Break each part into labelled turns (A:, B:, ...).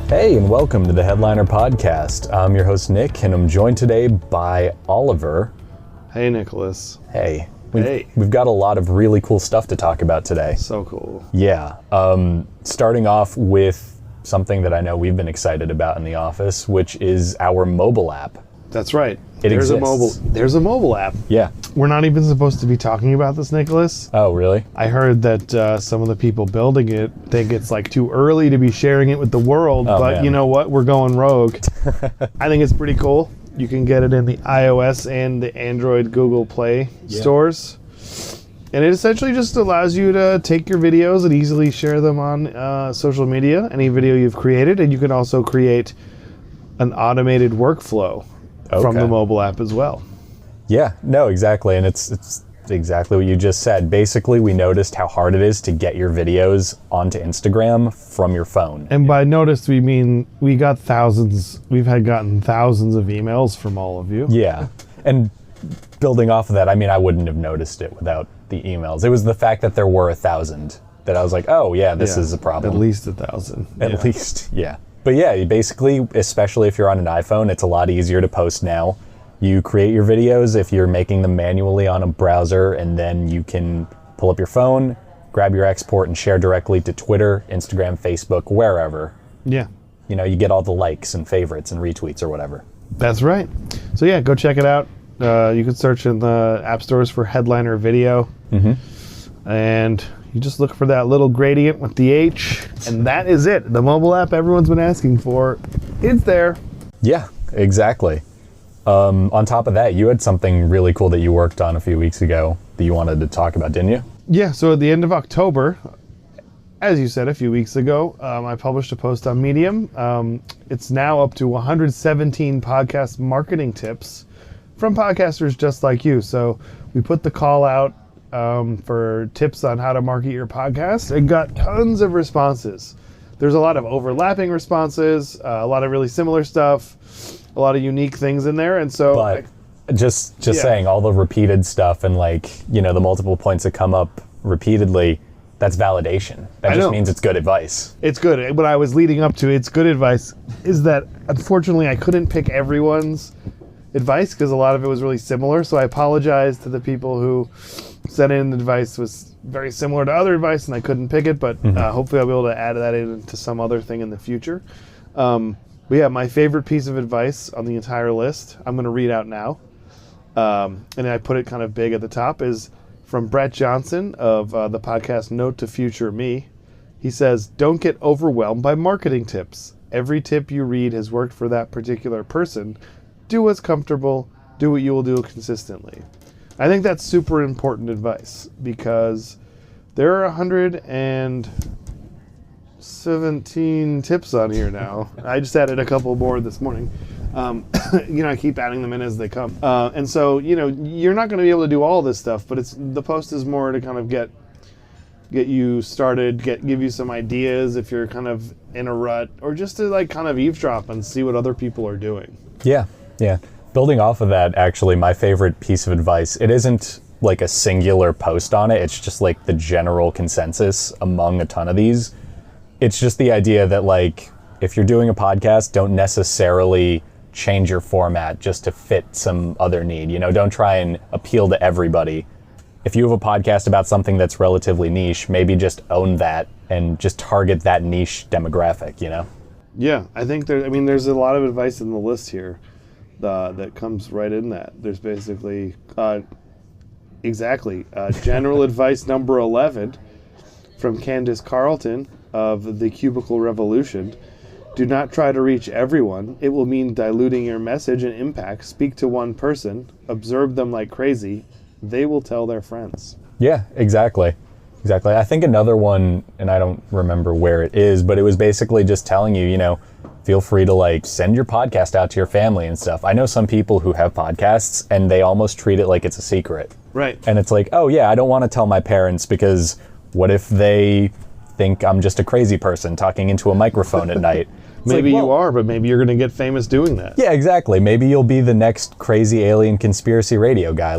A: Hey, and welcome to the Headliner Podcast. I'm your host, Nick, and I'm joined today by Oliver.
B: Hey, Nicholas.
A: Hey.
B: Hey.
A: We've got a lot of really cool stuff to talk about today.
B: So cool.
A: Yeah. Starting off with something that I know we've been excited about in the office, which is our mobile app.
B: That's right.
A: There's
B: There's a mobile app.
A: Yeah.
B: We're not even supposed to be talking about this, Nicholas.
A: Oh, really?
B: I heard that some of the people building it think it's like too early to be sharing it with the world, but
A: man.
B: you know what? We're going rogue. I think it's pretty cool. You can get it in the iOS and the Android Google Play stores. And it essentially just allows you to take your videos and easily share them on social media, any video you've created, and you can also create an automated workflow from the mobile app as well.
A: Yeah, no, exactly. And it's exactly what you just said. Basically, we noticed how hard it is to get your videos onto Instagram from your phone.
B: And by noticed, we mean we've gotten thousands of emails from all of you.
A: Yeah. And building off of that, I mean, I wouldn't have noticed it without the emails. It was the fact that there were 1,000 that I was like, oh, yeah, this is a problem.
B: At least 1,000.
A: At least, yeah. But yeah, basically, especially if you're on an iPhone, it's a lot easier to post now. You create your videos if you're making them manually on a browser, and then you can pull up your phone, grab your export, and share directly to Twitter, Instagram, Facebook, wherever.
B: Yeah.
A: You know, you get all the likes and favorites and retweets or whatever.
B: That's right. So yeah, go check it out. You can search in the app stores for Headliner Video. And you just look for that little gradient with the H, and that is it. The mobile app everyone's been asking for, it's there.
A: Yeah, exactly. On top of that, you had something really cool that you worked on a few weeks ago that you wanted to talk about, didn't you?
B: Yeah, so at the end of October, as you said a few weeks ago, I published a post on Medium. It's now up to 117 podcast marketing tips from podcasters just like you. So we put the call out for tips on how to market your podcast and got tons of responses. There's a lot of overlapping responses, a lot of really similar stuff, a lot of unique things in there. And so,
A: but just saying all the repeated stuff and the multiple points that come up repeatedly, that's validation. That just means it's good advice.
B: It's good. What I was leading up to, it's good advice, is that unfortunately I couldn't pick everyone's advice because a lot of it was really similar. So I apologize to the people who sent in advice was very similar to other advice and I couldn't pick it, but hopefully I'll be able to add that into some other thing in the future. But yeah, my favorite piece of advice on the entire list, I'm going to read out now, and I put it kind of big at the top, is from Brett Johnson of the podcast Note to Future Me. He says, don't get overwhelmed by marketing tips. Every tip you read has worked for that particular person. Do what's comfortable. Do what you will do consistently. I think that's super important advice because there are 117 tips on here now. I just added a couple more this morning. I keep adding them in as they come. And so, you're not going to be able to do all this stuff, but the post is more to kind of get you started, give you some ideas if you're kind of in a rut, or just to kind of eavesdrop and see what other people are doing.
A: Yeah. Building off of that, actually, my favorite piece of advice, it isn't like a singular post on it. It's just like the general consensus among a ton of these. It's just the idea that if you're doing a podcast, don't necessarily change your format just to fit some other need. Don't try and appeal to everybody. If you have a podcast about something that's relatively niche, maybe just own that and just target that niche demographic,
B: Yeah, I think there's a lot of advice in the list here that comes right in that. There's basically, general advice number 11 from Candace Carlton of the Cubicle Revolution. Do not try to reach everyone. It will mean diluting your message and impact. Speak to one person. Observe them like crazy. They will tell their friends.
A: Yeah, exactly. I think another one, and I don't remember where it is, but it was basically just telling you, feel free to send your podcast out to your family and stuff. I know some people who have podcasts and they almost treat it like it's a secret.
B: Right.
A: And it's like, oh yeah, I don't want to tell my parents because what if they think I'm just a crazy person talking into a microphone at night?
B: Maybe you are, but maybe you're going to get famous doing that.
A: Yeah, exactly. Maybe you'll be the next crazy alien conspiracy radio guy.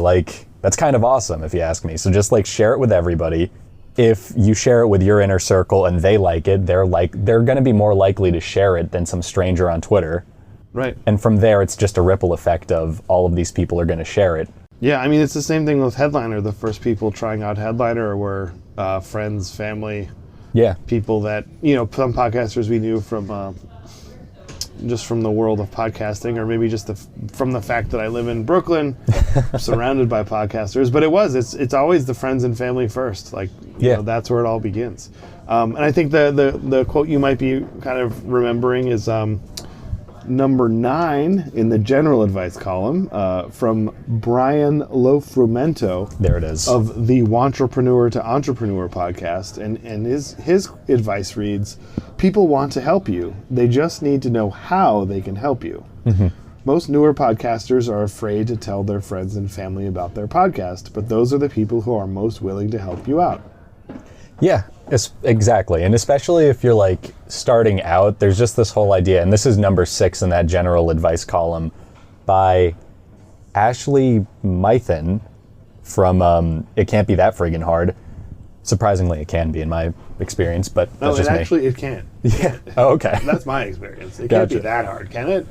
A: That's kind of awesome if you ask me. So just share it with everybody. if you share it with your inner circle and they like it, they're going to be more likely to share it than some stranger on Twitter.
B: Right.
A: And from there, it's just a ripple effect of all of these people are going to share it.
B: Yeah, I mean, it's the same thing with Headliner. The first people trying out Headliner were friends, family,
A: Yeah.
B: people that, some podcasters we knew from just from the world of podcasting, or maybe just from the fact that I live in Brooklyn, surrounded by podcasters. But it's always the friends and family first. Like, that's where it all begins. And I think the quote you might be kind of remembering is number 9 in the general advice column from Brian Lofrumento.
A: There it is.
B: Of the Wantrepreneur to Entrepreneur podcast. And his advice reads, people want to help you. They just need to know how they can help you. Mm-hmm. Most newer podcasters are afraid to tell their friends and family about their podcast, but those are the people who are most willing to help you out.
A: Yeah, exactly. And especially if you're like starting out, there's just this whole idea, and this is number 6 in that general advice column by Ashley Mythen from It Can't Be That Friggin' Hard. Surprisingly, it can be in my experience, but that's just me.
B: Actually, it can't.
A: Yeah. Oh, okay.
B: That's my experience. It can't be that hard, can it?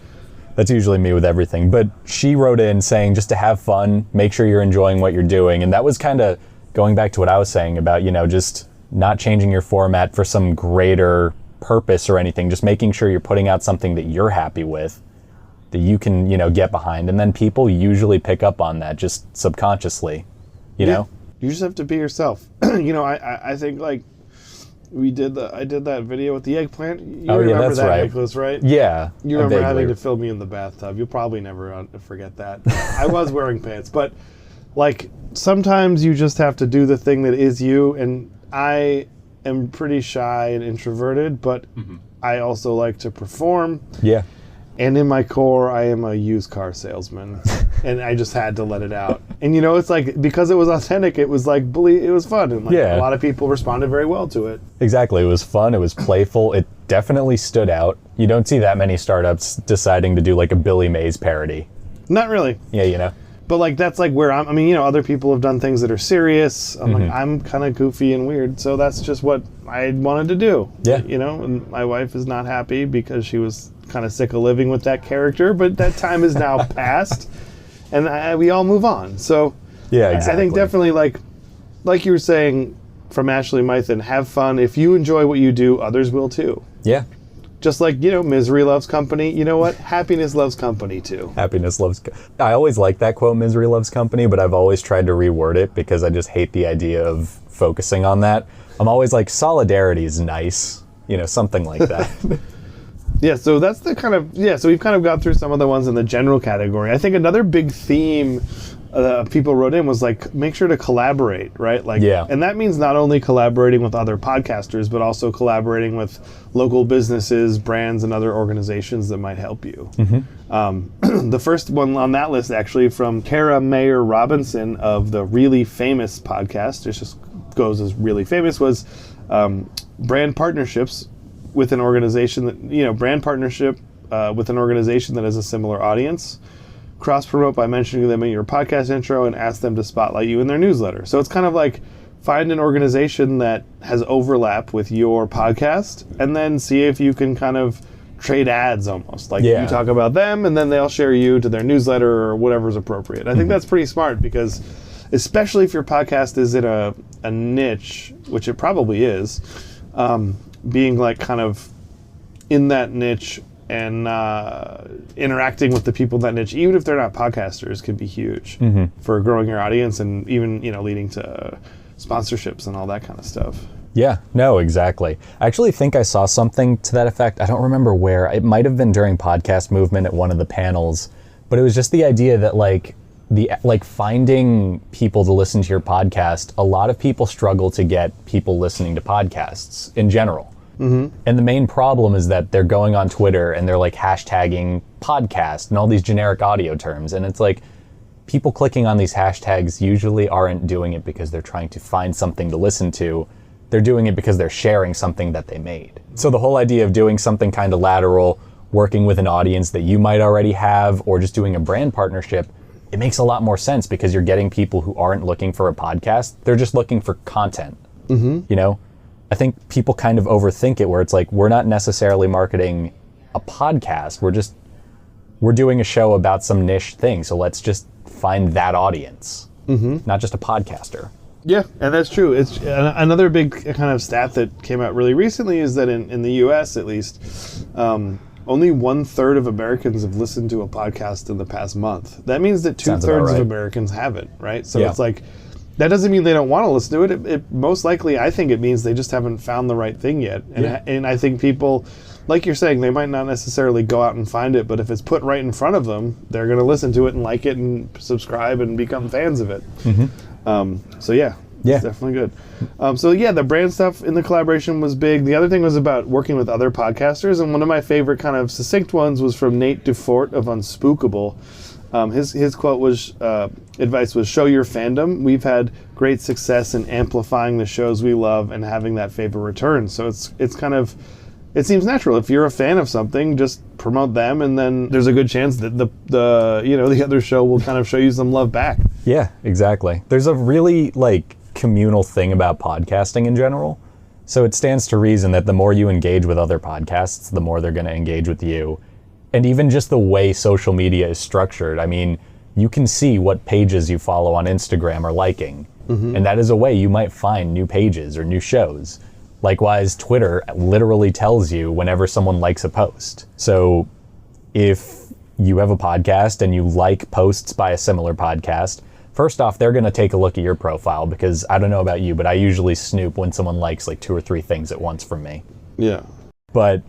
A: That's usually me with everything. But she wrote in saying just to have fun, make sure you're enjoying what you're doing. And that was kind of going back to what I was saying about, just not changing your format for some greater purpose or anything, just making sure you're putting out something that you're happy with, that you can, get behind. And then people usually pick up on that just subconsciously, you know?
B: You just have to be yourself. I think like I did that video with the eggplant. You remember
A: that's
B: that,
A: right.
B: Nicholas, right?
A: Yeah.
B: You remember having to film me in the bathtub. You'll probably never forget that. I was wearing pants, but like sometimes you just have to do the thing that is you. And I am pretty shy and introverted, but I also like to perform.
A: Yeah.
B: And in my core, I am a used car salesman, and I just had to let it out. And it's like, because it was authentic, it was like, it was fun, and like a lot of people responded very well to it.
A: Exactly, it was fun, it was playful, it definitely stood out. You don't see that many startups deciding to do like a Billy Mays parody.
B: Not really.
A: Yeah,
B: But like that's like where other people have done things that are serious. I'm kind of goofy and weird, so that's just what I wanted to do.
A: Yeah.
B: And my wife is not happy because she was kind of sick of living with that character, but that time is now past, and we all move on. So
A: yeah, exactly.
B: I think definitely like you were saying from Ashley Mythen, have fun. If you enjoy what you do, others will too.
A: Yeah.
B: Just like, misery loves company. You know what? Happiness loves company too.
A: Happiness loves... I always like that quote, misery loves company, but I've always tried to reword it because I just hate the idea of focusing on that. I'm always like, solidarity is nice. Something like that.
B: Yeah, so that's the kind of... Yeah, so we've kind of got through some of the ones in the general category. I think another big theme people wrote in was like, make sure to collaborate, right? Like,
A: yeah.
B: And that means not only collaborating with other podcasters, but also collaborating with local businesses, brands, and other organizations that might help you. Mm-hmm. The first one on that list, actually, from Kara Mayer Robinson of the Really Famous podcast, it just goes as Really Famous, was brand partnerships with an organization that, brand partnership with an organization that has a similar audience. Cross-promote by mentioning them in your podcast intro and ask them to spotlight you in their newsletter. So it's kind of like find an organization that has overlap with your podcast and then see if you can kind of trade ads almost. Like you talk about them and then they'll share you to their newsletter or whatever's appropriate. I think that's pretty smart because especially if your podcast is in a niche, which it probably is, being like kind of in that niche and interacting with the people in that niche, even if they're not podcasters, can be huge for growing your audience and even, leading to sponsorships and all that kind of stuff.
A: Yeah, no, exactly. I actually think I saw something to that effect. I don't remember where. It might have been during Podcast Movement at one of the panels, but it was just the idea that finding people to listen to your podcast, a lot of people struggle to get people listening to podcasts in general. Mm-hmm. And the main problem is that they're going on Twitter and they're like hashtagging podcast and all these generic audio terms. And it's like people clicking on these hashtags usually aren't doing it because they're trying to find something to listen to. They're doing it because they're sharing something that they made. So the whole idea of doing something kind of lateral, working with an audience that you might already have, or just doing a brand partnership, it makes a lot more sense because you're getting people who aren't looking for a podcast. They're just looking for content. You know, I think people kind of overthink it, where it's like, we're not necessarily marketing a podcast. We're doing a show about some niche thing. So let's just find that audience, not just a podcaster.
B: Yeah, and that's true. It's another big kind of stat that came out really recently is that in the U.S. at least, only 1/3 of Americans have listened to a podcast in the past month. That means that 2/3 of Americans haven't, right? So it's like, that doesn't mean they don't want to listen to it. It most likely, I think it means they just haven't found the right thing yet. And I think people, like you're saying, they might not necessarily go out and find it, but if it's put right in front of them, they're going to listen to it and like it and subscribe and become fans of it. So it's definitely good. The brand stuff in the collaboration was big. The other thing was about working with other podcasters, and one of my favorite kind of succinct ones was from Nate Dufort of Unspookable. His quote was, advice was, show your fandom. We've had great success in amplifying the shows we love and having that favor return. So it's kind of, it seems natural. If you're a fan of something, just promote them, and then there's a good chance that the other show will kind of show you some love back.
A: Yeah, exactly. There's a really communal thing about podcasting in general. So it stands to reason that the more you engage with other podcasts, the more they're going to engage with you. And even just the way social media is structured. I mean, you can see what pages you follow on Instagram are liking. And that is a way you might find new pages or new shows. Likewise, Twitter literally tells you whenever someone likes a post. So if you have a podcast and you like posts by a similar podcast, first off, they're going to take a look at your profile, because I don't know about you, but I usually snoop when someone likes 2 or 3 things at once from me.
B: Yeah.
A: But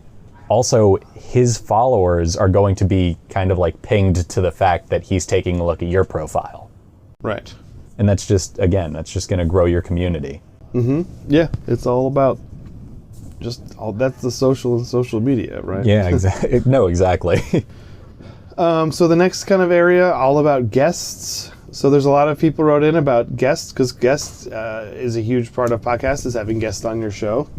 A: also, his followers are going to be kind of pinged to the fact that he's taking a look at your profile.
B: Right.
A: And that's just going to grow your community.
B: Yeah, it's all about that's the social media, right?
A: Yeah, exactly. No, exactly.
B: So the next kind of area, all about guests. So there's a lot of people wrote in about guests, because guests is a huge part of podcasts, is having guests on your show.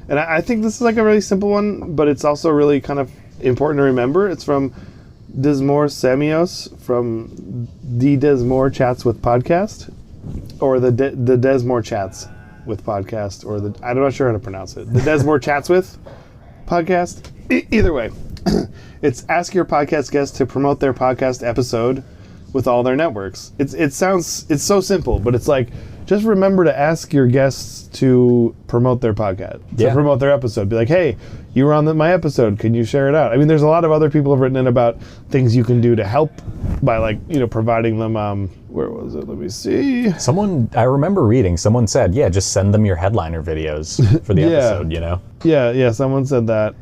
B: And I think this is a really simple one, but it's also really kind of important to remember. It's from Desmore Samios from the Desmore Chats with Podcast, or the Desmore Chats with Podcast, or I'm not sure how to pronounce it. The Desmore Chats with Podcast. Either way, it's ask your podcast guests to promote their podcast episode with all their networks. It's so simple, but it's just remember to ask your guests to promote their podcast, to promote their episode. Be like, hey, you were on my episode. Can you share it out? I mean, there's a lot of other people have written in about things you can do to help by providing them. Where was it? Let me see.
A: I remember reading, someone said, just send them your headliner videos for the episode,
B: Yeah, someone said that.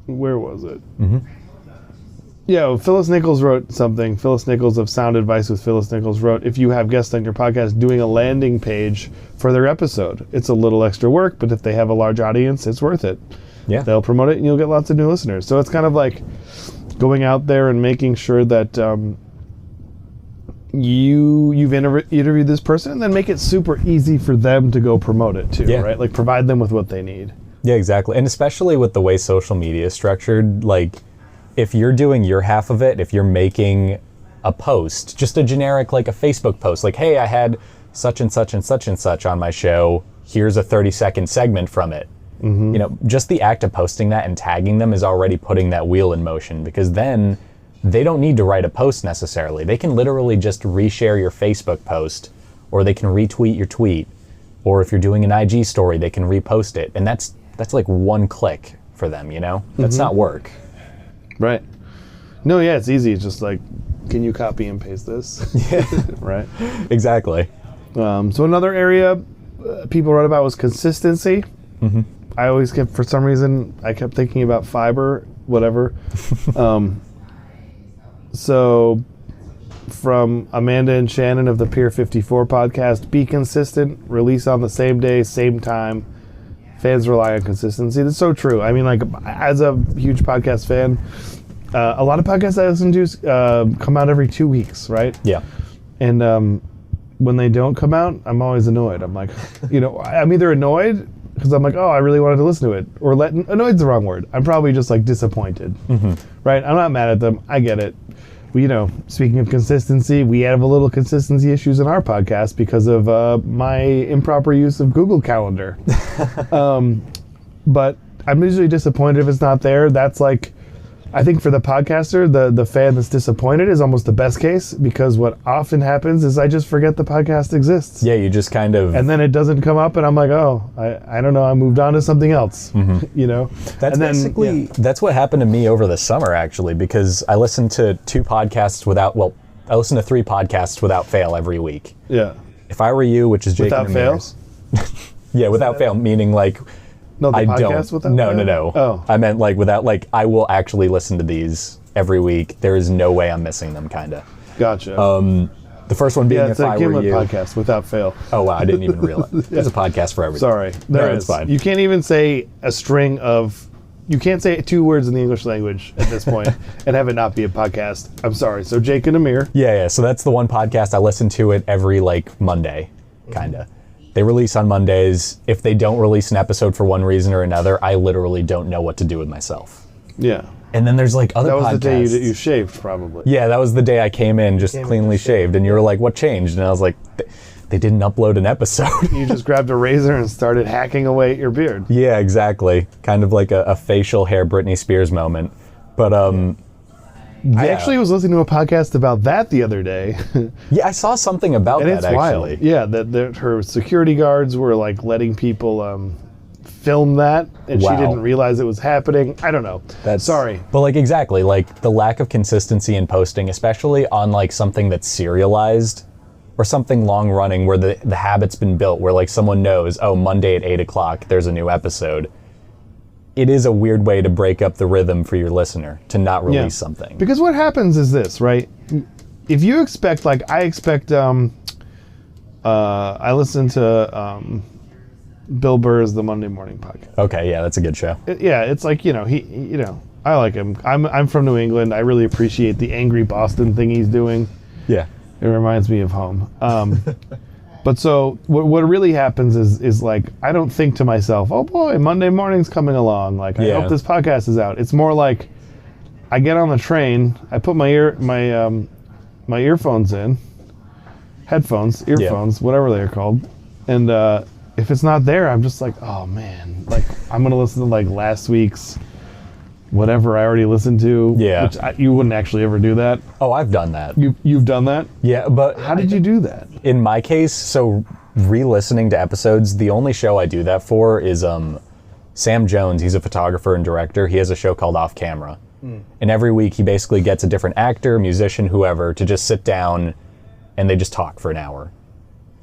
B: Where was it? Yeah, Phyllis Nichols wrote something. Phyllis Nichols of Sound Advice with Phyllis Nichols wrote, if you have guests on your podcast, doing a landing page for their episode. It's a little extra work, but if they have a large audience, it's worth it.
A: Yeah.
B: They'll promote it and you'll get lots of new listeners. So it's kind of going out there and making sure that you've interviewed this person, and then make it super easy for them to go promote it too, right? Provide them with what they need.
A: Yeah, exactly. And especially with the way social media is structured, if you're doing your half of it, if you're making a post, just a generic, a Facebook post, hey, I had such and such and such and such on my show, here's a 30-second segment from it. Just the act of posting that and tagging them is already putting that wheel in motion, because then they don't need to write a post necessarily. They can literally just reshare your Facebook post, or they can retweet your tweet, or if you're doing an IG story, they can repost it. And that's one click for them, That's not work.
B: Right. No, yeah, it's easy. It's just can you copy and paste this?
A: Yeah.
B: Right.
A: Exactly.
B: So another area people wrote about was consistency. I always for some reason, I kept thinking about fiber, whatever. So from Amanda and Shannon of the Pier 54 podcast, be consistent, release on the same day, same time. Fans rely on consistency. That's so true. I mean, as a huge podcast fan, a lot of podcasts I listen to come out every 2 weeks, right?
A: Yeah.
B: And when they don't come out, I'm always annoyed. I'm I'm either annoyed because I'm I really wanted to listen to it, or annoyed's the wrong word. I'm probably just disappointed, right? I'm not mad at them. I get it. speaking of consistency, we have a little consistency issues in our podcast because of my improper use of Google Calendar. But I'm usually disappointed if it's not there. That's like, I think for the podcaster, the fan that's disappointed is almost the best case, because what often happens is I just forget the podcast exists.
A: Yeah, you just kind of...
B: And then it doesn't come up and I'm like, oh, I don't know, I moved on to something else,
A: That's basically, that's what happened to me over the summer, actually, because I listened to 3 podcasts without fail every week.
B: Yeah.
A: If I Were You, which is Jake
B: Without
A: and
B: fail?
A: Amir's. Yeah, without fail, meaning like...
B: No, the
A: I
B: podcast
A: don't.
B: without
A: No,
B: fail?
A: no.
B: Oh.
A: I meant like without, like, I will actually listen to these every week. There is no way I'm missing them, kind of.
B: Gotcha.
A: The first one being
B: yeah, it's
A: If
B: a
A: I Were
B: Gimlet
A: You.
B: podcast without fail.
A: Oh, wow, I didn't even realize. There's a podcast for everything.
B: Sorry.
A: No,
B: There
A: it's
B: is.
A: fine.
B: You can't even say a string of... You can't say 2 words in the English language at this point and have it not be a podcast. I'm sorry. So Jake and Amir.
A: Yeah, so that's the one podcast. I listen to it every, like, Monday, kind of. They release on Mondays. If they don't release an episode for one reason or another, I literally don't know what to do with myself.
B: Yeah.
A: And then there's like other podcasts.
B: That was the day you shaved, probably.
A: Yeah, that was the day I came in just cleanly shaved, and you were like, what changed? And I was like, they didn't upload an episode.
B: You just grabbed a razor and started hacking away at your beard.
A: Yeah, exactly. Kind of like a facial hair Britney Spears moment. But
B: I actually was listening to a podcast about that the other day.
A: yeah, I saw something about
B: And
A: that
B: it's
A: actually.
B: wild. Yeah, that her security guards were like letting people film that, and
A: Wow.
B: she didn't realize it was happening. I don't know. Sorry.
A: But like exactly, like the lack of consistency in posting, especially on like something that's serialized or something long running where the habit's been built, where like someone knows, oh, Monday at 8 o'clock, there's a new episode. It is a weird way to break up the rhythm for your listener to not release something.
B: Because what happens is this, right? If you expect, like, I expect, I listen to Bill Burr's The Monday Morning Podcast.
A: Okay, yeah, that's a good show.
B: It's like, I like him. I'm from New England. I really appreciate the angry Boston thing he's doing.
A: Yeah.
B: It reminds me of home. But so what really happens is like, I don't think to myself, oh boy, Monday morning's coming along. Like, I hope this podcast is out. It's more like I get on the train, I put my earphones in, earphones, whatever they're called. And if it's not there, I'm just like, oh man, like I'm going to listen to like last week's whatever I already listened to.
A: Yeah.
B: Which you wouldn't actually ever do that.
A: Oh, I've done that.
B: You've done that?
A: Yeah, but
B: How did you do that?
A: in my case, so re-listening to episodes, the only show I do that for is Sam Jones. He's a photographer and director. He has a show called Off Camera. And every week he basically gets a different actor, musician, whoever, to just sit down and they just talk for an hour.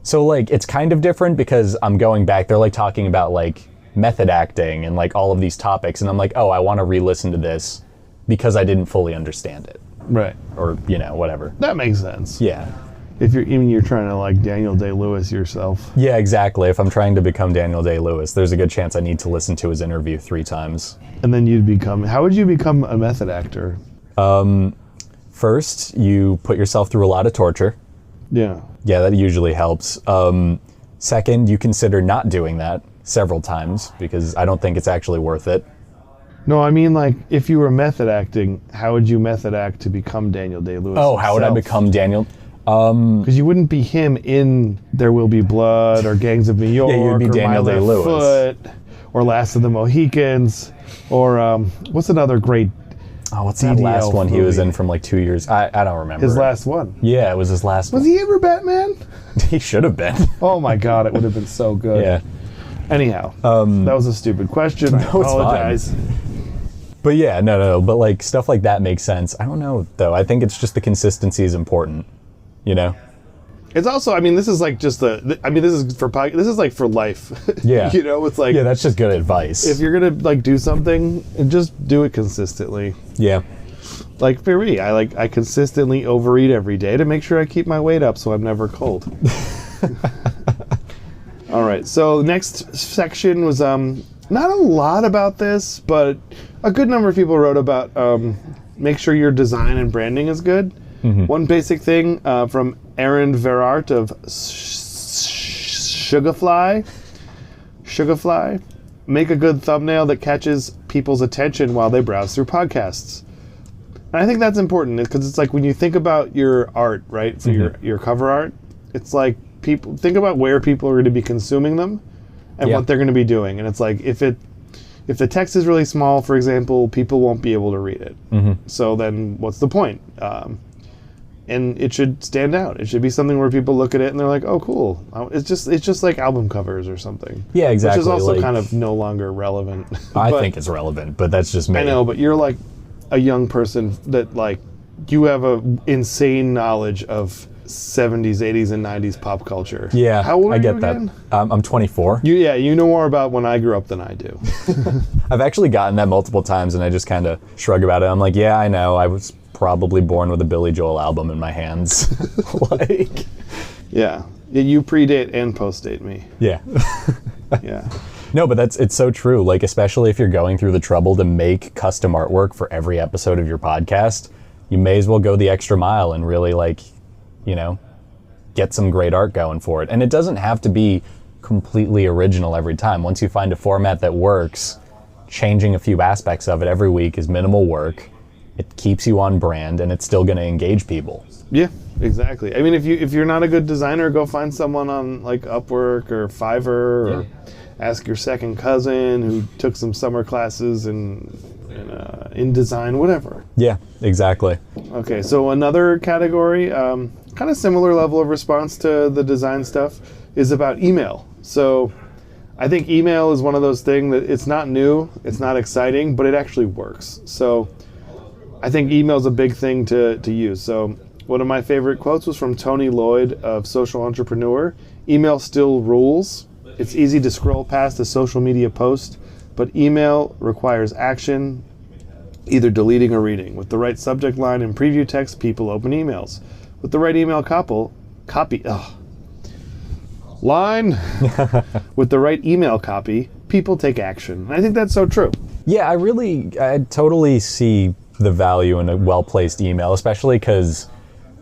A: So like it's kind of different because I'm going back, they're like talking about like method acting and like all of these topics, and I'm like, oh, I want to re-listen to this because I didn't fully understand it.
B: Right.
A: Or, whatever.
B: That makes sense.
A: Yeah.
B: If you're trying to like Daniel Day-Lewis yourself.
A: Yeah, exactly. If I'm trying to become Daniel Day-Lewis, there's a good chance I need to listen to his interview 3 times.
B: And then how would you become a method actor?
A: First, you put yourself through a lot of torture.
B: Yeah.
A: Yeah, that usually helps. Second, you consider not doing that several times because I don't think it's actually worth it.
B: No, I mean, like, if you were method acting, how would you method act to become Daniel Day-Lewis?
A: Oh, how would I become Daniel?
B: Because you wouldn't be him in There Will Be Blood or Gangs of New York
A: you'd be
B: or
A: Daniel
B: My Left
A: Day-Lewis.
B: Foot or Last of the Mohicans or what's another great
A: Oh, what's that
B: DDL
A: last one he was
B: movie?
A: in from like 2 years? I don't remember.
B: his last one?
A: Yeah, it was his last
B: Was
A: one.
B: he ever Batman?
A: He should have been.
B: Oh my God, it would have been so good.
A: Yeah.
B: Anyhow, that was a stupid question. I
A: No, it's fine.
B: apologize.
A: But yeah, no. But like stuff like that makes sense. I don't know though. I think it's just the consistency is important.
B: It's also, I mean, this is like just this is like for life.
A: Yeah.
B: It's like,
A: Yeah, that's just good advice.
B: if you're gonna like do something, just do it consistently.
A: Yeah.
B: Like for me, I consistently overeat every day to make sure I keep my weight up so I'm never cold. All right, so next section was not a lot about this, but a good number of people wrote about make sure your design and branding is good. One basic thing from Aaron Verart of Sugarfly, make a good thumbnail that catches people's attention while they browse through podcasts. And I think that's important because it's like when you think about your art, right? For your cover art, it's like people think about where people are going to be consuming them and what they're going to be doing. And it's like if the text is really small, for example, people won't be able to read it. So then what's the point? And it should stand out. It should be something where people look at it and they're like, "Oh, cool." It's just like album covers or something.
A: Yeah, exactly.
B: Which is also
A: like,
B: kind of no longer relevant.
A: I think it's relevant, but that's just me.
B: I know, but you're like a young person that like you have a insane knowledge of 70s, 80s, and 90s pop culture.
A: Yeah,
B: How old are
A: I get
B: you
A: that.
B: again?
A: I'm 24.
B: You know more about when I grew up than I do.
A: I've actually gotten that multiple times, and I just kind of shrug about it. I'm like, yeah, I know. I was probably born with a Billy Joel album in my hands. Like,
B: Yeah, you predate and postdate me.
A: yeah.
B: Yeah.
A: No, but it's so true. Like, especially if you're going through the trouble to make custom artwork for every episode of your podcast, you may as well go the extra mile and really, like, you know, get some great art going for it. And it doesn't have to be completely original every time. Once you find a format that works, changing a few aspects of it every week is minimal work. It keeps you on brand, and it's still going to engage people.
B: Yeah, exactly. I mean, if you're not a good designer, go find someone on like Upwork or Fiverr, or ask your second cousin who took some summer classes in design, whatever.
A: Yeah, exactly.
B: Okay, so another category, kind of similar level of response to the design stuff, is about email. So I think email is one of those things that it's not new, it's not exciting, but it actually works. So I think email is a big thing to use. So one of my favorite quotes was from Tony Lloyd of Social Entrepreneur. Email still rules. It's easy to scroll past a social media post, but email requires action, either deleting or reading. With the right subject line and preview text, people open emails. With the right email with the right email copy, people take action. And I think that's so true.
A: Yeah, I totally see the value in a well-placed email, especially because,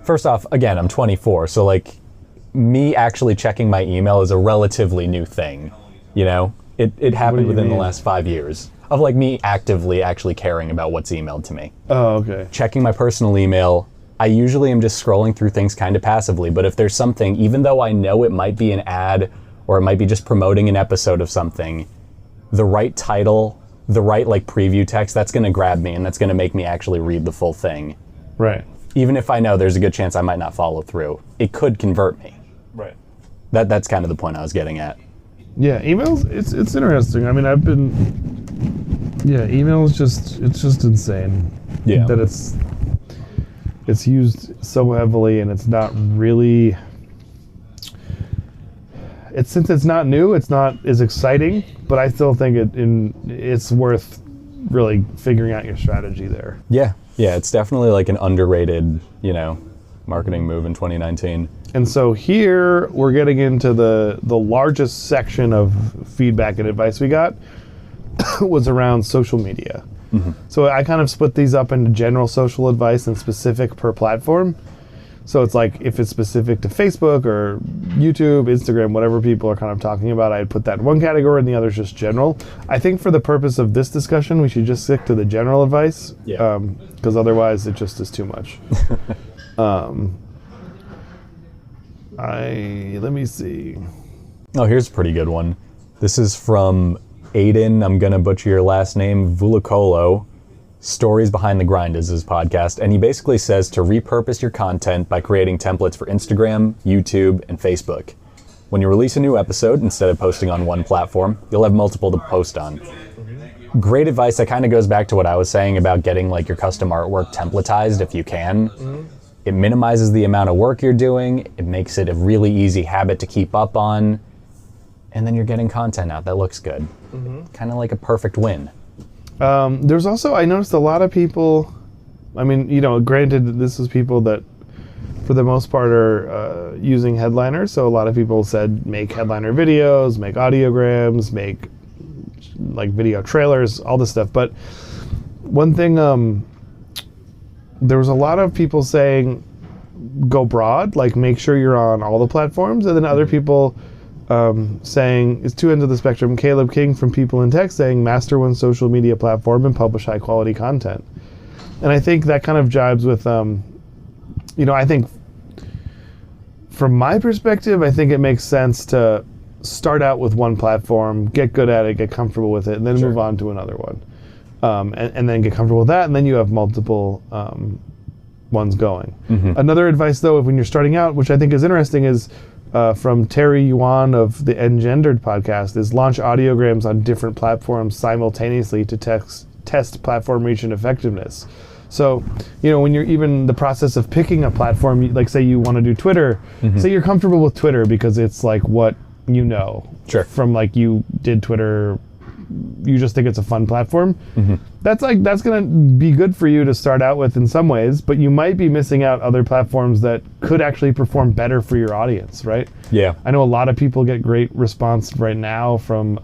A: first off, again, I'm 24, so like me actually checking my email is a relatively new thing. You know, it happened within the last 5 years of like me actively actually caring about what's emailed to me.
B: Oh, okay.
A: Checking my personal email, I usually am just scrolling through things kind of passively, but if there's something, even though I know it might be an ad or it might be just promoting an episode of something, the right title, the right like preview text, that's going to grab me and that's going to make me actually read the full thing.
B: Right.
A: Even if I know there's a good chance I might not follow through, it could convert me.
B: Right.
A: That's kind of the point I was getting at.
B: Yeah, emails, it's interesting. I mean, email is just insane.
A: Yeah.
B: That it's used so heavily and it's not really, since it's not new, it's not as exciting, but I still think it's worth really figuring out your strategy there.
A: Yeah, it's definitely like an underrated, marketing move in 2019.
B: And so here we're getting into the largest section of feedback and advice we got was around social media. Mm-hmm. So I kind of split these up into general social advice and specific per platform. So it's like if it's specific to Facebook or YouTube, Instagram, whatever people are kind of talking about, I'd put that in one category and the other is just general. I think for the purpose of this discussion, we should just stick to the general advice, because otherwise it just is too much. Let me see.
A: Oh, here's a pretty good one. This is from Aiden, I'm going to butcher your last name, Vulacolo. Stories Behind the Grind is his podcast, and he basically says to repurpose your content by creating templates for Instagram, YouTube, and Facebook. When you release a new episode, instead of posting on one platform, you'll have multiple to post on. Great advice. That kind of goes back to what I was saying about getting like your custom artwork templatized if you can. Mm-hmm. It minimizes the amount of work you're doing. It makes it a really easy habit to keep up on. And then you're getting content out that looks good. Mm-hmm. Kind of like a perfect win.
B: There's also, I noticed a lot of people, I mean, granted, this is people that for the most part are using Headliner. So a lot of people said make Headliner videos, make audiograms, make like video trailers, all this stuff. But one thing, there was a lot of people saying go broad, like make sure you're on all the platforms. And then other people saying, it's two ends of the spectrum. Caleb King from People in Tech saying master one social media platform and publish high quality content. And I think that kind of jibes with, I think from my perspective, I think it makes sense to start out with one platform, get good at it, get comfortable with it, and then move on to another one. And then get comfortable with that, and then you have multiple ones going. Another advice, though, when you're starting out, which I think is interesting, is from Terry Yuan of the Engendered podcast, is launch audiograms on different platforms simultaneously to test platform reach and effectiveness. So, when you're even the process of picking a platform, like say you want to do Twitter, say you're comfortable with Twitter because it's like what from like you did Twitter, you just think it's a fun platform. That's going to be good for you to start out with in some ways, but you might be missing out other platforms that could actually perform better for your audience, right?
A: Yeah.
B: I know a lot of people get great response right now from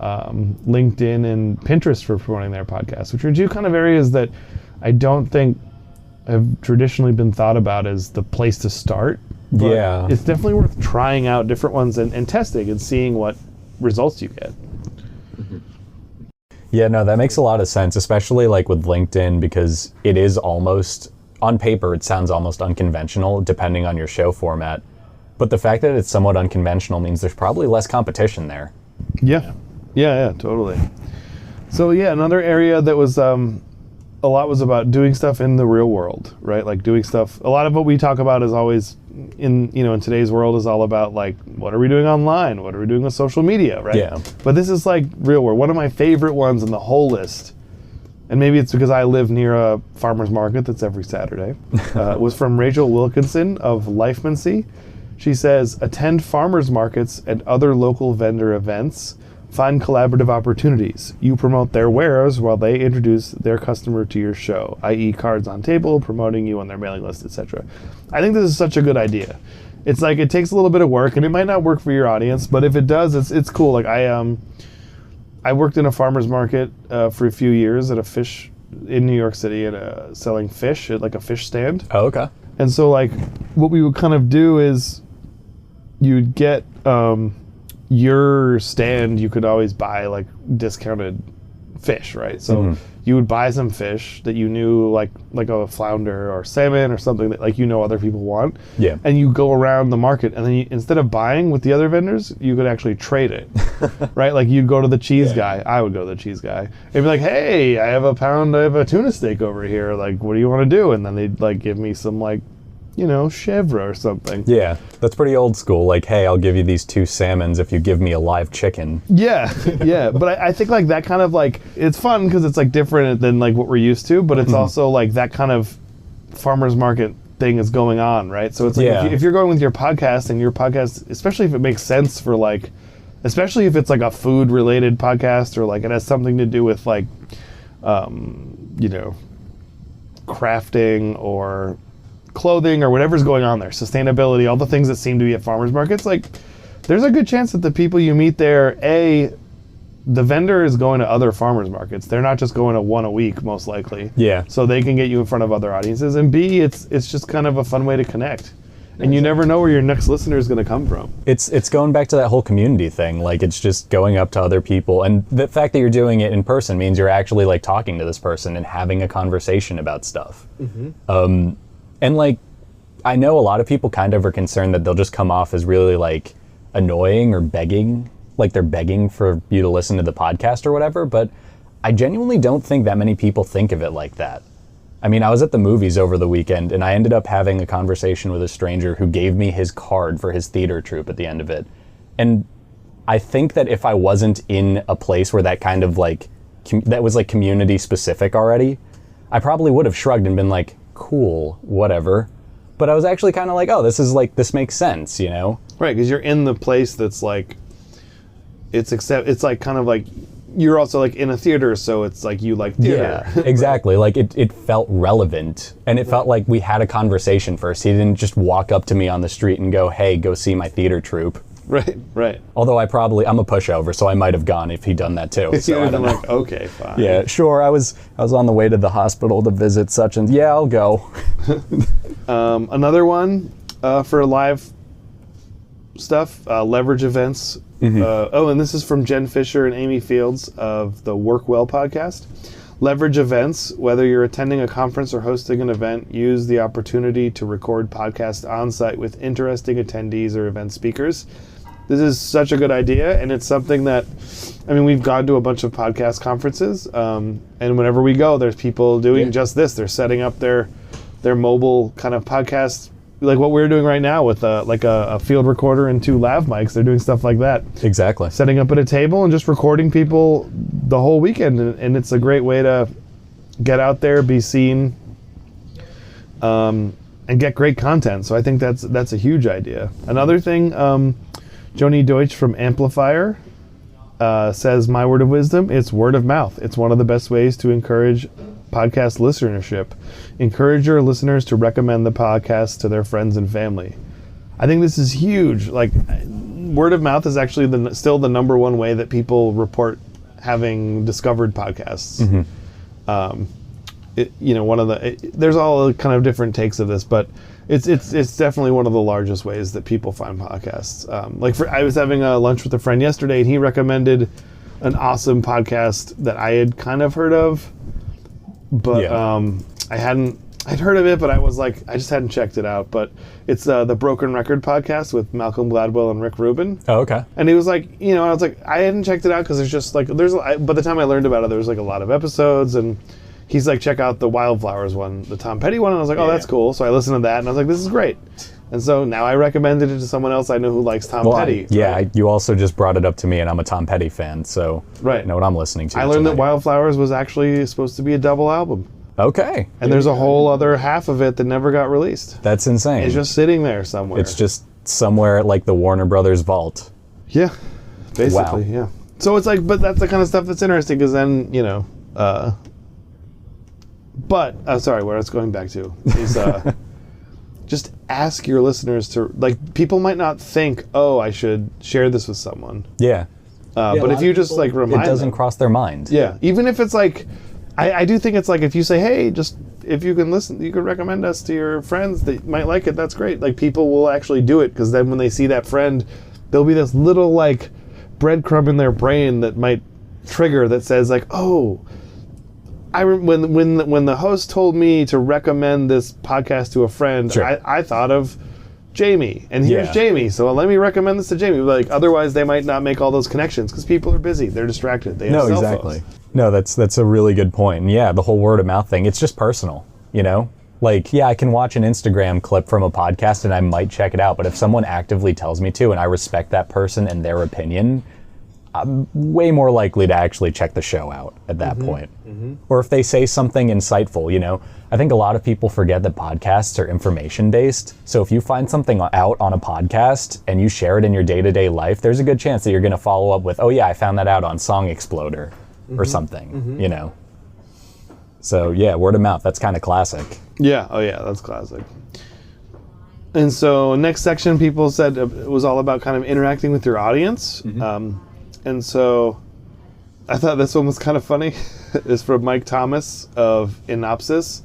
B: LinkedIn and Pinterest for promoting their podcasts, which are two kind of areas that I don't think have traditionally been thought about as the place to start. But it's definitely worth trying out different ones and testing and seeing what results you get.
A: Yeah, no, that makes a lot of sense, especially like with LinkedIn, because it is almost, on paper, it sounds almost unconventional depending on your show format. But the fact that it's somewhat unconventional means there's probably less competition there.
B: Yeah, totally. So another area that was a lot was about doing stuff in the real world, right? Like doing stuff. A lot of what we talk about is always in today's world is all about like, what are we doing online? What are we doing with social media, right?
A: Yeah.
B: But this is like real world. One of my favorite ones in the whole list, and maybe it's because I live near a farmer's market that's every Saturday, was from Rachel Wilkinson of Lifemancy. She says, attend farmers markets and other local vendor events. Find collaborative opportunities. You promote their wares while they introduce their customer to your show, i.e. cards on table, promoting you on their mailing list, etc. I think this is such a good idea. It's like it takes a little bit of work, and it might not work for your audience, but if it does, it's cool. Like I worked in a farmer's market for a few years at a fish in New York City at selling fish at like a fish stand.
A: Oh, okay.
B: And so like what we would kind of do is you'd get your stand, you could always buy like discounted fish, right? So you would buy some fish that you knew like a flounder or salmon or something that like other people want. Yeah. And you go around the market, and then instead of buying with the other vendors, you could actually trade it, right? Like you'd go to the cheese guy. I would go to the cheese guy. They'd be like, hey, I have a tuna steak over here. Like, what do you want to do? And then they'd like give me some like, chèvre or something.
A: Yeah, that's pretty old school. Like, hey, I'll give you these 2 salmons if you give me a live chicken.
B: Yeah. But I think like that kind of like, it's fun because it's like different than like what we're used to, but it's also like that kind of farmer's market thing is going on, right? So it's like if you're going with your podcast, and your podcast, especially if it makes sense for like, especially if it's like a food related podcast or like it has something to do with like, crafting or clothing or whatever's going on there, sustainability, all the things that seem to be at farmers markets, like there's a good chance that the people you meet there, the vendor is going to other farmers markets. They're not just going to one a week, most likely. Yeah. So they can get you in front of other audiences, and B, it's just kind of a fun way to connect. And you never know where your next listener is going to come from.
A: It's going back to that whole community thing. Like, it's just going up to other people. And the fact that you're doing it in person means you're actually like talking to this person and having a conversation about stuff. And like, I know a lot of people kind of are concerned that they'll just come off as really like annoying or begging, like they're begging for you to listen to the podcast or whatever, but I genuinely don't think that many people think of it like that. I mean, I was at the movies over the weekend, and I ended up having a conversation with a stranger who gave me his card for his theater troupe at the end of it. And I think that if I wasn't in a place where that kind of like, that was like community specific already, I probably would have shrugged and been like, cool, whatever. But I was actually kind of like, oh, this makes sense,
B: Right, because you're in the place that's like, it's like kind of like, you're also like in a theater, so it's like you like theater.
A: Yeah, exactly. Like it felt relevant, and it felt like we had a conversation first. He didn't just walk up to me on the street and go, hey, go see my theater troupe.
B: Right.
A: Although I'm a pushover, so I might have gone if he'd done that too.
B: So I'm like, okay, fine.
A: Yeah, sure. I was on the way to the hospital to visit such and I'll go.
B: Another one for live stuff, leverage events. And this is from Jen Fisher and Amy Fields of the Work Well podcast. Leverage events. Whether you're attending a conference or hosting an event, use the opportunity to record podcasts on site with interesting attendees or event speakers. This is such a good idea, and it's something that, I mean, we've gone to a bunch of podcast conferences, and whenever we go, there's people doing just this. They're setting up their mobile kind of podcast, like what we're doing right now with a field recorder and 2 lav mics. They're doing stuff like that.
A: Exactly.
B: Setting up at a table and just recording people the whole weekend, and it's a great way to get out there, be seen, and get great content. So I think that's a huge idea. Another thing, Joni Deutsch from Amplifier says, my word of wisdom, it's word of mouth. It's one of the best ways to encourage podcast listenership. Encourage your listeners to recommend the podcast to their friends and family. I think this is huge. Like, word of mouth is actually still the number one way that people report having discovered podcasts. There's all kind of different takes of this, but it's definitely one of the largest ways that people find podcasts. I was having a lunch with a friend yesterday, and he recommended an awesome podcast that I had kind of heard of, but I'd heard of it, but I just hadn't checked it out. But it's the Broken Record podcast with Malcolm Gladwell and Rick Rubin.
A: Oh, okay.
B: And he was like, I was like, I hadn't checked it out because there's just like, by the time I learned about it, there was like a lot of episodes, and he's like, check out the Wildflowers one, the Tom Petty one. And I was like, oh, that's cool. So I listened to that, and I was like, this is great. And so now I recommended it to someone else I know who likes Tom Petty.
A: You also just brought it up to me, and I'm a Tom Petty fan, so I know what I'm listening to.
B: I learned that Wildflowers was actually supposed to be a double album.
A: Okay.
B: And there's a whole other half of it that never got released.
A: That's insane.
B: It's just sitting there somewhere.
A: It's just somewhere at like the Warner Brothers vault.
B: Yeah, basically, yeah. So it's like, but that's the kind of stuff that's interesting, because then, sorry, where I was going back to is just ask your listeners to, like, people might not think, oh, I should share this with someone.
A: Yeah.
B: But if you just like remind them.
A: It doesn't cross their mind.
B: Yeah. Even if it's like, I do think it's like, if you say, hey, just, if you can listen, you could recommend us to your friends that might like it, that's great. Like, people will actually do it, because then when they see that friend, there'll be this little, like, breadcrumb in their brain that might trigger that says, like, oh, when the host told me to recommend this podcast to a friend, I thought of Jamie, and here's Jamie, so let me recommend this to Jamie. Like, otherwise they might not make all those connections, because people are busy, they're distracted, they have cell phones.
A: No, that's a really good point. And yeah, the whole word of mouth thing, it's just personal, Like, yeah, I can watch an Instagram clip from a podcast and I might check it out, but if someone actively tells me to, and I respect that person and their opinion, I'm way more likely to actually check the show out at that point. Or if they say something insightful, I think a lot of people forget that podcasts are information-based. So if you find something out on a podcast and you share it in your day-to-day life, there's a good chance that you're going to follow up with, oh yeah, I found that out on Song Exploder or something, So yeah, word of mouth, that's kind of classic.
B: Yeah, oh yeah, that's classic. And so next section, people said it was all about kind of interacting with your audience. And so I thought this one was kind of funny. It's from Mike Thomas of Inopsis.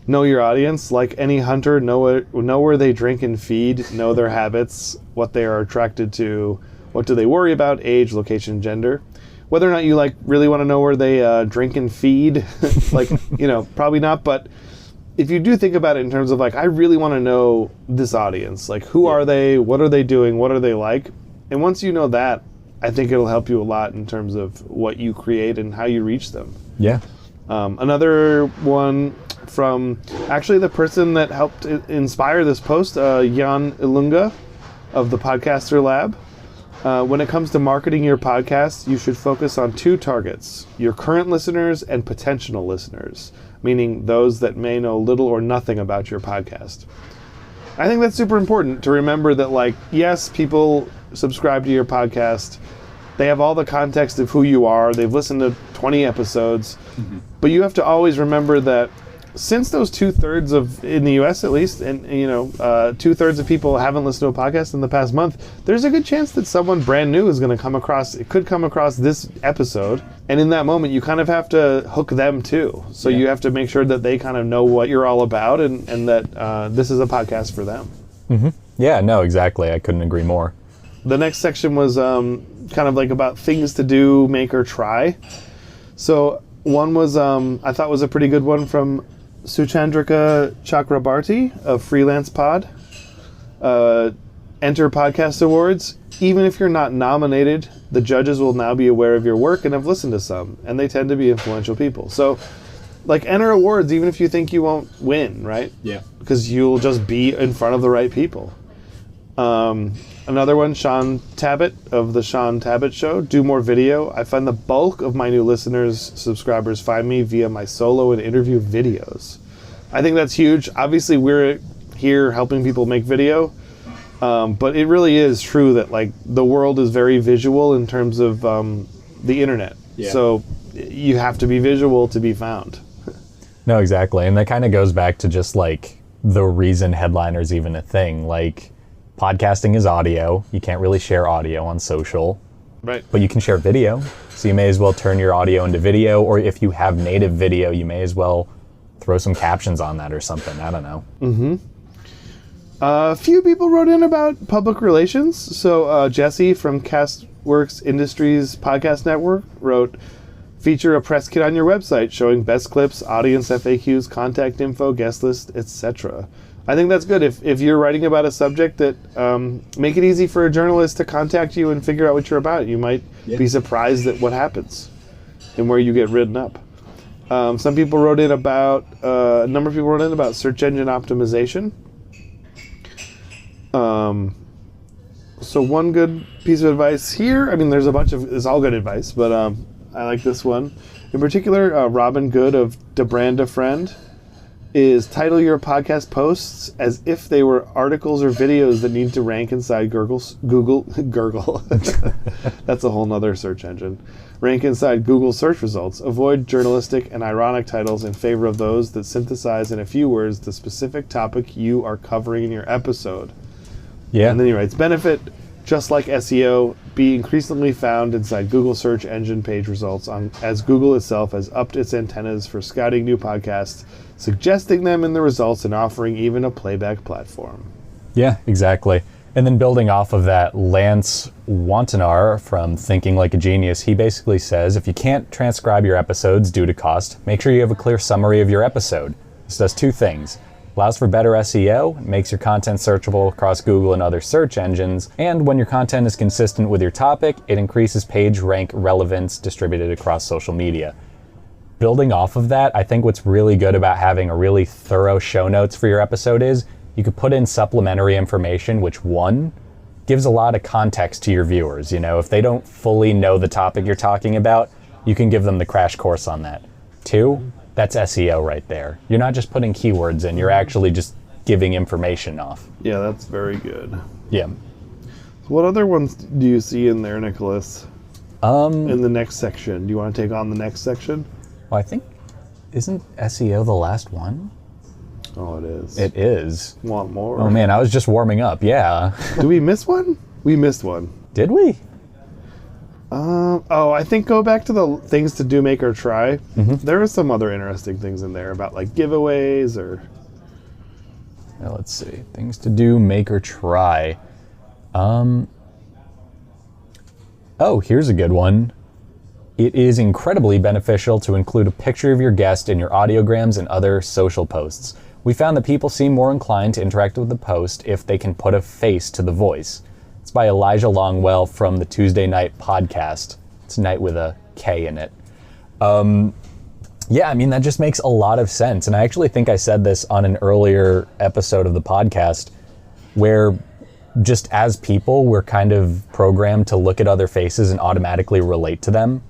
B: Know your audience. Like any hunter, know where they drink and feed, know their habits, what they are attracted to, what do they worry about, age, location, gender. Whether or not you really want to know where they drink and feed, probably not. But if you do think about it in terms of I really want to know this audience, who are they, what are they doing, what are they like? And once you know that, I think it'll help you a lot in terms of what you create and how you reach them.
A: Yeah.
B: Another one from actually the person that helped inspire this post, Jan Ilunga of the Podcaster Lab. When it comes to marketing your podcast, you should focus on 2 targets, your current listeners and potential listeners, meaning those that may know little or nothing about your podcast. I think that's super important to remember that, yes, people subscribe to your podcast. They have all the context of who you are. They've listened to 20 episodes. But you have to always remember that since those 2/3 of, in the US at least, and 2/3 of people haven't listened to a podcast in the past month, there's a good chance that someone brand new is going to come across this episode. And in that moment, you kind of have to hook them too. So you have to make sure that they kind of know what you're all about, and that this is a podcast for them.
A: Yeah, no, exactly. I couldn't agree more.
B: The next section was kind of about things to do, make, or try. So One was I thought was a pretty good one from Suchandrika Chakrabarti of Freelance Pod. Enter Podcast Awards. Even if you're not nominated, the judges will now be aware of your work and have listened to some, and they tend to be influential people. So, like, enter awards even if you think you won't win, right?
C: Yeah.
B: Because you'll just be in front of the right people. Another one, Sean Tabbitt of the Sean Tabbitt Show. Do more video. I find the bulk of my new listeners, subscribers, find me via my solo and interview videos. I think that's huge. Obviously, we're here helping people make video. But it really is true that, like, the world is very visual in terms of the internet.
C: Yeah.
B: So you have to be visual to be found.
A: No, exactly. And that kind of goes back to just like the reason Headliner's even a thing. Like, podcasting is audio. You can't really share audio on social.
B: Right.
A: But you can share video. So you may as well turn your audio into video, or if you have native video, you may as well throw some captions on that or something. I don't know.
B: Mm-hmm. A few people wrote in about public relations. So Jesse from Castworks Industries Podcast Network wrote, feature a press kit on your website showing best clips, audience FAQs, contact info, guest list, etc. I think that's good. If you're writing about a subject that make it easy for a journalist to contact you and figure out what you're about. You might be surprised at what happens and where you get written up. Some people wrote in about, a number of people wrote in about search engine optimization. So one good piece of advice here, I mean, there's a bunch of, it's all good advice, but I like this one. In particular, Robin Good of DeBranda Friend is title your podcast posts as if they were articles or videos that need to rank inside Google. That's a whole nother search engine. Rank inside Google search results. Avoid journalistic and ironic titles in favor of those that synthesize in a few words the specific topic you are covering in your episode.
A: Yeah.
B: And then he writes, benefit, just like SEO, be increasingly found inside Google search engine page results as Google itself has upped its antennas for scouting new podcasts, suggesting them in the results and offering even a playback platform.
A: Yeah, exactly. And then building off of that, Lance Wantanar from Thinking Like a Genius, he basically says, if you can't transcribe your episodes due to cost, make sure you have a clear summary of your episode. This does two things. Allows for better SEO, makes your content searchable across Google and other search engines, and when your content is consistent with your topic, it increases page rank relevance distributed across social media. Building off of that, I think what's really good about having a really thorough show notes for your episode is you could put in supplementary information, which one, gives a lot of context to your viewers. You know, if they don't fully know the topic you're talking about, you can give them the crash course on that. Two, that's SEO right there. You're not just putting keywords in, you're actually just giving information off.
B: Yeah, that's very good.
A: Yeah.
B: What other ones do you see in there, Nicholas? In the next section. Do you want to take on the next section?
A: Well, I think, isn't SEO the last one?
B: Oh, it is.
A: It is.
B: Want more?
A: Oh man, I was just warming up, yeah.
B: Did we miss one? We missed one.
A: Did we?
B: I think go back to the things to do, make, or try. Mm-hmm. There are some other interesting things in there about like giveaways or...
A: Now, let's see. Things to do, make, or try. Oh, here's a good one. It is incredibly beneficial to include a picture of your guest in your audiograms and other social posts. We found that people seem more inclined to interact with the post if they can put a face to the voice. It's by Elijah Longwell from the Tuesday Night Podcast. It's night with a K in it. Yeah, I mean, that just makes a lot of sense. And I actually think I said this on an earlier episode of the podcast where just as people, we're kind of programmed to look at other faces and automatically relate to them.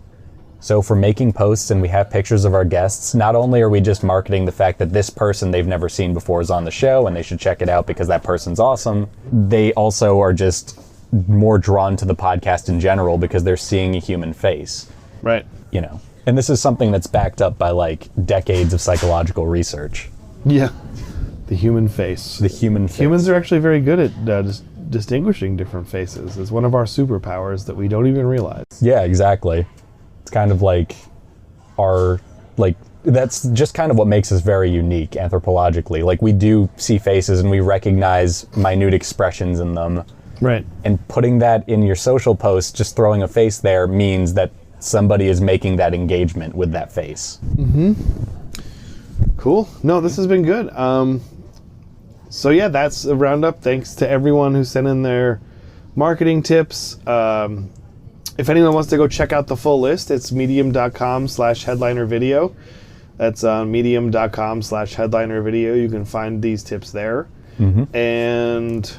A: So if we're making posts and we have pictures of our guests, not only are we just marketing the fact that this person they've never seen before is on the show and they should check it out because that person's awesome, they also are just more drawn to the podcast in general because they're seeing a human face.
B: Right.
A: You know, and this is something that's backed up by like decades of psychological research.
B: Yeah. The human face.
A: The human face.
B: Humans are actually very good at distinguishing different faces. It's one of our superpowers that we don't even realize.
A: Yeah, exactly. It's kind of like that's just kind of what makes us very unique anthropologically. Like we do see faces and we recognize minute expressions in them.
B: Right.
A: And putting that in your social post, just throwing a face there means that somebody is making that engagement with that face.
B: Cool. No, this has been good. So yeah, that's a roundup. Thanks to everyone who sent in their marketing tips. If anyone wants to go check out the full list, it's medium.com/headlinervideo. That's on medium.com/headlinervideo. You can find these tips there. And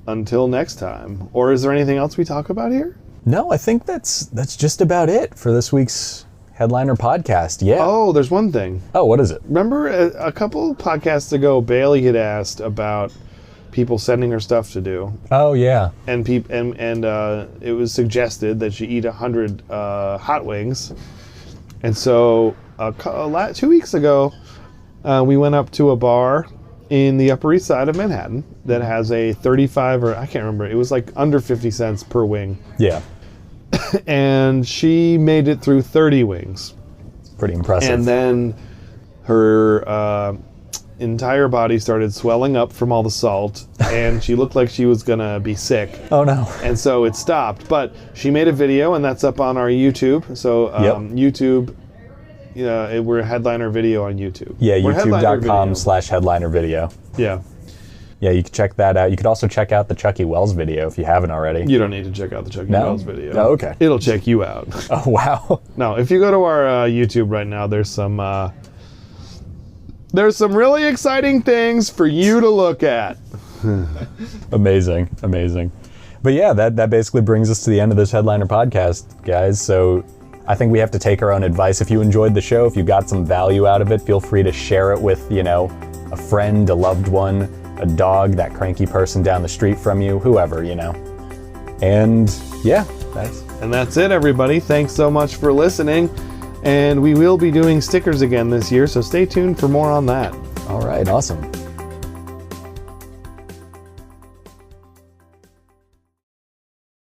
B: until next time. Or is there anything else we talk about here?
A: No, I think that's just about it for this week's Headliner podcast. Yeah.
B: Oh, there's one thing.
A: Oh, what is it?
B: Remember a couple podcasts ago, Bailey had asked about people sending her stuff to do.
A: Oh, yeah.
B: And it was suggested that she eat 100 hot wings. And so 2 weeks ago, we went up to a bar in the Upper East Side of Manhattan that has a 35 or I can't remember. It was like under 50 cents per wing.
A: Yeah.
B: And she made it through 30 wings.
A: Pretty impressive.
B: And then her entire body started swelling up from all the salt, and she looked like she was gonna be sick.
A: Oh no.
B: And so it stopped. But she made a video, and that's up on our YouTube. So YouTube, we're Headliner Video on YouTube.
A: Yeah,
B: We're Headliner Video.
A: youtube.com/headlinervideo.
B: Yeah.
A: Yeah, you can check that out. You could also check out the Chucky Wells video if you haven't already.
B: You don't need to check out the Chucky Wells video.
A: Oh, okay.
B: It'll check you out.
A: Oh, wow.
B: No, if you go to our YouTube right now, there's some really exciting things for you to look at.
A: Amazing. But yeah, that basically brings us to the end of this Headliner podcast, guys. So I think we have to take our own advice. If you enjoyed the show, if you got some value out of it, feel free to share it with, a friend, a loved one, a dog, that cranky person down the street from you, whoever, And yeah,
B: that's it, everybody. Thanks so much for listening. And we will be doing stickers again this year, so stay tuned for more on that.
A: All right, awesome.